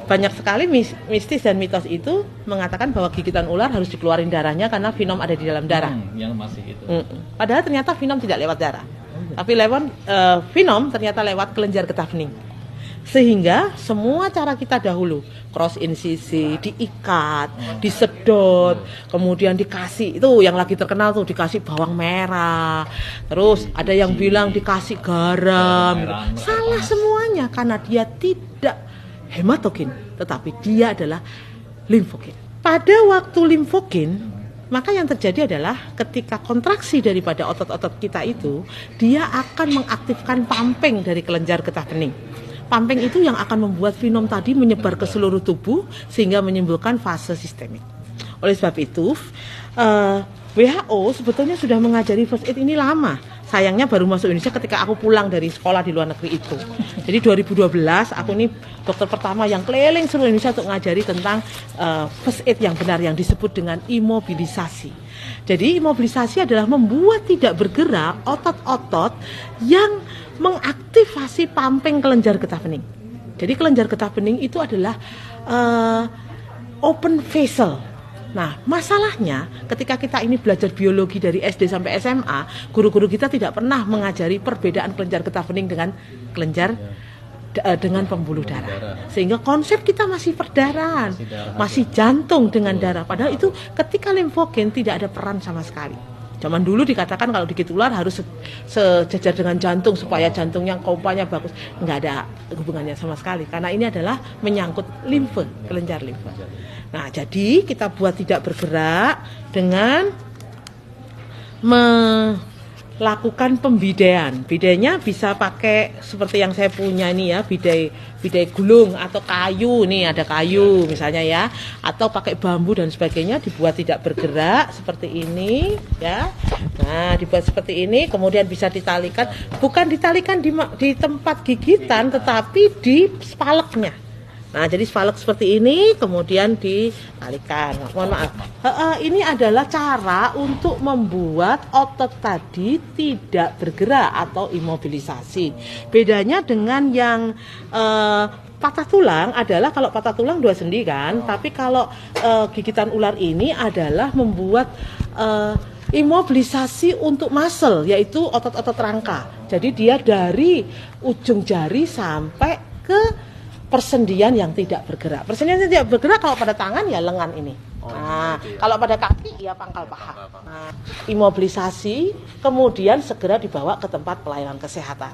banyak sekali mistis dan mitos itu mengatakan bahwa gigitan ular harus dikeluarin darahnya karena venom ada di dalam darah. Yang masih itu. Padahal ternyata venom tidak lewat darah, tapi venom ternyata lewat kelenjar getah bening. Sehingga semua cara kita dahulu, cross insisi, diikat, disedot, kemudian dikasih, itu yang lagi terkenal tuh, dikasih bawang merah, terus ada yang bilang dikasih garam, salah semuanya karena dia tidak hematogen, tetapi dia adalah limfogen. Pada waktu limfogen, maka yang terjadi adalah ketika kontraksi daripada otot-otot kita itu, dia akan mengaktifkan pumping dari kelenjar getah bening. Pumping itu yang akan membuat venom tadi menyebar ke seluruh tubuh sehingga menimbulkan fase sistemik. Oleh sebab itu, WHO sebetulnya sudah mengajari first aid ini lama. Sayangnya baru masuk Indonesia ketika aku pulang dari sekolah di luar negeri itu. Jadi 2012 aku ini dokter pertama yang keliling seluruh Indonesia untuk mengajari tentang first aid yang benar yang disebut dengan imobilisasi. Jadi imobilisasi adalah membuat tidak bergerak otot-otot yang mengaktifasi pumping kelenjar getah bening. Jadi kelenjar getah bening itu adalah open vessel. Nah, masalahnya ketika kita ini belajar biologi dari SD sampai SMA, guru-guru kita tidak pernah mengajari perbedaan kelenjar getah bening dengan kelenjar dengan pembuluh darah. Sehingga konsep kita masih perdarahan, masih jantung dengan darah. Padahal itu ketika limfogen tidak ada peran sama sekali. Zaman dulu dikatakan kalau digigit ular harus sejajar dengan jantung supaya jantungnya pompanya bagus. Nggak ada hubungannya sama sekali karena ini adalah menyangkut limfe, kelenjar limfe. Nah, jadi kita buat tidak bergerak dengan melakukan pembidaian. Bidainya bisa pakai seperti yang saya punya ini ya, bidai gulung atau kayu, nih ada kayu misalnya ya, atau pakai bambu dan sebagainya, dibuat tidak bergerak seperti ini ya. Nah, dibuat seperti ini, kemudian bisa ditalikan, bukan ditalikan di tempat gigitan tetapi di spaleknya. Nah, jadi spalek seperti ini kemudian ditalikan. Mohon maaf. Ini adalah cara untuk membuat otot tadi tidak bergerak atau imobilisasi. Bedanya dengan yang patah tulang adalah kalau patah tulang dua sendi kan, tapi kalau gigitan ular ini adalah membuat imobilisasi untuk muscle, yaitu otot-otot rangka. Jadi dia dari ujung jari sampai ke persendian yang tidak bergerak. Persendian yang tidak bergerak kalau pada tangan ya lengan ini. Nah, kalau pada kaki ya pangkal paha. Nah, imobilisasi kemudian segera dibawa ke tempat pelayanan kesehatan.